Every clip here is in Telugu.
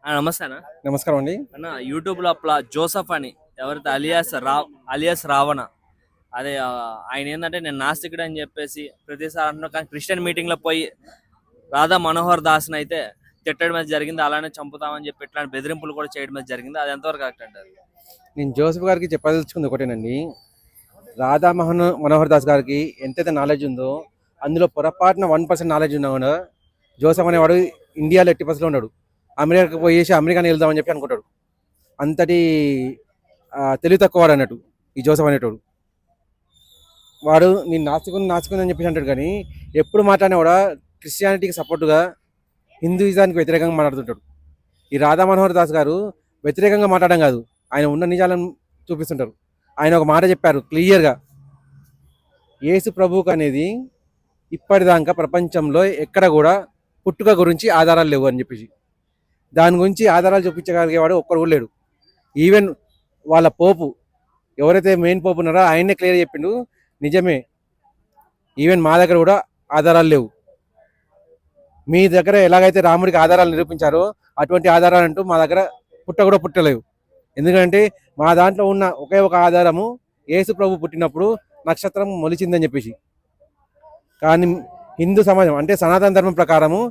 నమస్తే అన్న. నమస్కారం అండి. అన్న యూట్యూబ్లో అట్లా జోసఫ్ అని ఎవరైతే అలియాస్ రావణ అదే ఆయన ఏంటంటే నేను నాస్తికుడు అని చెప్పేసి ప్రతిసారి అంటున్నా. కానీ క్రిస్టియన్ మీటింగ్లో పోయి రాధా మనోహర్ దాస్ని అయితే తిట్టడం మీద జరిగింది. అలానే చంపుతామని చెప్పి ఇట్లాంటి బెదిరింపులు కూడా చేయడం మీద జరిగింది. అది ఎంతవరకు కరెక్ట్ అంటారు? నేను జోసెఫ్ గారికి చెప్పదలుచుకుంది ఒకటేనండి. రాధా మనోహర్ దాస్ గారికి ఎంతైతే నాలెడ్జ్ ఉందో అందులో పొరపాటున 1% నాలెడ్జ్ ఉన్నా కూడా జోసెఫ్ అనేవాడు ఇండియాలో 80% ఉన్నాడు. అమెరికాకు పోయేసి అమెరికాని వెళ్దామని చెప్పి అనుకుంటాడు. అంతటి తెలివి తక్కువ వాడు అన్నట్టు ఈ జోసెఫ్ అనేటోడు. వాడు నేను నాస్తికుని అని చెప్పేసి అంటాడు. కానీ ఎప్పుడు మాట్లాడినా కూడా క్రిస్టియానిటీకి సపోర్టుగా హిందూయిజానికి వ్యతిరేకంగా మాట్లాడుతుంటాడు. ఈ రాధా మనోహర్ దాస్ గారు వ్యతిరేకంగా మాట్లాడడం కాదు, ఆయన ఉన్న నిజాలను చూపిస్తుంటారు. ఆయన ఒక మాట చెప్పారు క్లియర్గా, యేసు ప్రభువుకు అనేది ఇప్పటిదాకా ప్రపంచంలో ఎక్కడ కూడా పుట్టుక గురించి ఆధారాలు లేవు అని చెప్పేసి, దాని గురించి ఆధారాలు చూపించగలిగేవాడు ఒక్కడు కూడా లేడు. ఈవెన్ వాళ్ళ పోపు ఎవరైతే మెయిన్ పోపు ఉన్నారో ఆయన్నే క్లియర్ చెప్పిండు, నిజమే ఈవెన్ మా దగ్గర కూడా ఆధారాలు లేవు. మీ దగ్గర ఎలాగైతే రాముడికి ఆధారాలు నిరూపించారో అటువంటి ఆధారాలు అంటూ మా దగ్గర కూడా పుట్టలేవు. ఎందుకంటే మా దాంట్లో ఉన్న ఒకే ఒక ఆధారము యేసు ప్రభు పుట్టినప్పుడు నక్షత్రం మొలిచిందని చెప్పేసి. కానీ హిందూ సమాజం అంటే సనాతన ధర్మం ప్రకారము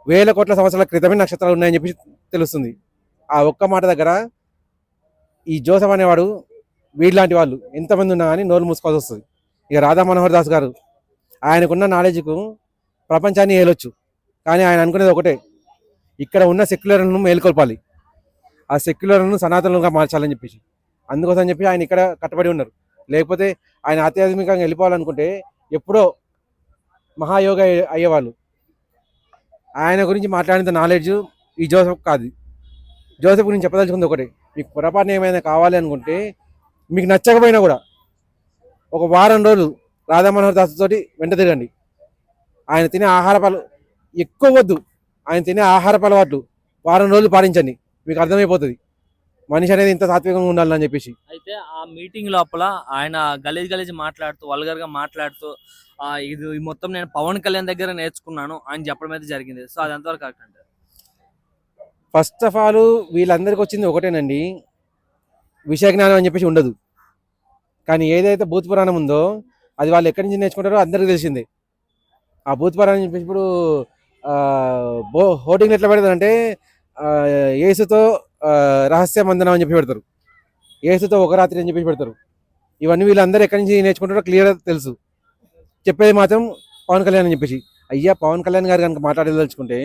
1000 కోట్ల సంవత్సరాల క్రితమే నక్షత్రాలు ఉన్నాయని చెప్పి తెలుస్తుంది. ఆ ఒక్క మాట దగ్గర ఈ జోసెఫ్ అనేవాడు వీళ్ళలాంటి వాళ్ళు ఎంతమంది ఉన్నా కానీ నోరు మూసుకోవాల్సి వస్తుంది. ఇక రాధా మనోహర్ దాస్ గారు ఆయనకున్న నాలెడ్జ్కు ప్రపంచాన్ని ఏలొచ్చు. కానీ ఆయన అనుకునేది ఒకటే, ఇక్కడ ఉన్న సెక్యులర్లను మేల్కొల్పాలి, ఆ సెక్యులర్లను సనాతనంగా మార్చాలని చెప్పేసి. అందుకోసం చెప్పి ఆయన ఇక్కడ కట్టబడి ఉన్నారు. లేకపోతే ఆయన ఆధ్యాత్మికంగా వెళ్ళిపోవాలనుకుంటే ఎప్పుడో మహాయోగ అయ్యేవాళ్ళు. ఆయన గురించి మాట్లాడినంత నాలెడ్జ్ ఈ జోసెఫ్ కాదు. జోసెఫ్ గురించి చెప్పదలుచుకుంది ఒకటే, మీకు పొరపాటున ఏమైనా కావాలి అనుకుంటే మీకు నచ్చకపోయినా కూడా ఒక వారం రోజులు రాధా మనోహర్ దాస్ తోటి వెంట తిరగండి. ఆయన తినే ఆహార ఎక్కువ వద్దు, ఆయన తినే ఆహారపు అలవాట్లు వారం రోజులు పాటించండి, మీకు అర్థమైపోతుంది మనిషి అనేది ఇంత సాత్వికంగా ఉండాలని చెప్పేసి. అయితే ఆ మీటింగ్ లోపల ఆయన గలీజ్ మాట్లాడుతూ వల్గర్గా మాట్లాడుతూ ఇది మొత్తం నేను పవన్ కళ్యాణ్ దగ్గర నేర్చుకున్నాను అని చెప్పడం అయితే జరిగింది. సో అది ఎంతవరకు కరెక్ట్ అంటారు? ఫస్ట్ ఆఫ్ ఆల్ వీళ్ళందరికీ వచ్చింది ఒకటేనండి, విషయ జ్ఞానం అని చెప్పేసి ఉండదు. కానీ ఏదైతే భూత పురాణం ఉందో అది వాళ్ళు ఎక్కడి నుంచి నేర్చుకుంటారో అందరికీ తెలిసిందే. ఆ భూత పురాణం చెప్పేసి ఇప్పుడు హోర్డింగ్లు ఎట్లా పెడతారంటే యేసుతో రహస్య మందనం అని చెప్పి పెడతారు, యేసుతో ఒక రాత్రి అని చెప్పి పెడతారు. ఇవన్నీ వీళ్ళందరూ ఎక్కడి నుంచి నేర్చుకుంటారో క్లియర్గా తెలుసు. చెప్పేది మాత్రం పవన్ కళ్యాణ్ అని చెప్పేసి. అయ్యా పవన్ కళ్యాణ్ గారు కనుక మాట్లాడదలుచుకుంటే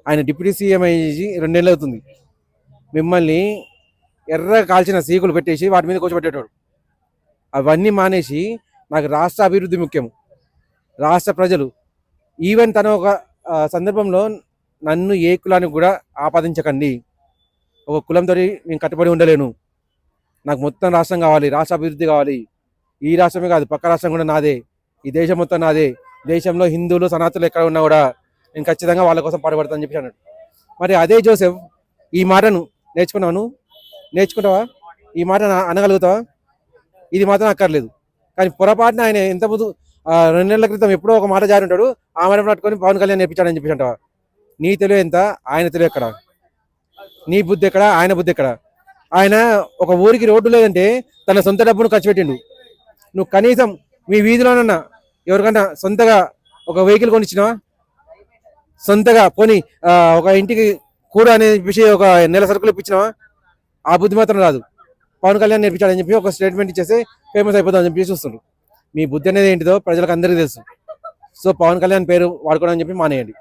ఆయన డిప్యూటీ సీఎం అయ్యి 2 నెలలు అవుతుంది. మిమ్మల్ని ఎర్ర కాల్చిన సీకులు పెట్టేసి వాటి మీద కూర్చోబెట్టేటోడు. అవన్నీ మానేసి నాకు రాష్ట్ర అభివృద్ధి ముఖ్యం, రాష్ట్ర ప్రజలు. ఈవెన్ తన ఒక సందర్భంలో నన్ను ఏ కులానికి కూడా ఆపాదించకండి, ఒక కులంతో నేను కట్టుబడి ఉండలేను, నాకు మొత్తం రాష్ట్రం కావాలి, రాష్ట్ర అభివృద్ధి కావాలి. ఈ రాష్ట్రమే కాదు పక్క రాష్ట్రం కూడా నాదే, ఈ దేశం మొత్తం నాదే, దేశంలో హిందువులు సనాతనులు ఎక్కడ ఉన్నా కూడా నేను ఖచ్చితంగా వాళ్ళ కోసం పాటుపడతానని చెప్పి అన్నాడు. మరి అదే జోసెఫ్ ఈ మాటను నేర్చుకుంటావా? ఈ మాట అనగలుగుతావా? ఇది మాత్రం అక్కర్లేదు. కానీ పొరపాటున ఆయన ఎంత ముందు 2 నెలల క్రితం ఎప్పుడో ఒక మాట జారి ఉంటాడు, ఆ మాట పట్టుకొని పవన్ కళ్యాణ్ నేర్పించాడని చెప్పి అంటావా? నీ తెలివి ఎంత, ఆయన తెలివి ఎక్కడ? నీ బుద్ధి ఎక్కడ, ఆయన బుద్ధి ఎక్కడ? ఆయన ఒక ఊరికి రోడ్డు లేదంటే తన సొంత డబ్బును ఖర్చు పెట్టిండు. నువ్వు కనీసం మీ వీధిలోనన్నా ఎవరికన్నా సొంతగా ఒక వెహికల్ కొనిచ్చినావా? సొంతగా పోనీ ఒక ఇంటికి కూర అనే విషయం ఒక నెల సరుకులు ఇప్పించినావా? ఆ బుద్ధి మాత్రం రాదు. పవన్ కళ్యాణ్ నేర్పించాడని చెప్పి ఒక స్టేట్మెంట్ ఇచ్చేసి ఫేమస్ అయిపోతామని చెప్పి చూస్తుండ్రు. మీ బుద్ధి అనేది ఏంటిదో ప్రజలకు అందరికీ తెలుసు. సో పవన్ కళ్యాణ్ పేరు వాడుకోవడం చెప్పి మానేయండి.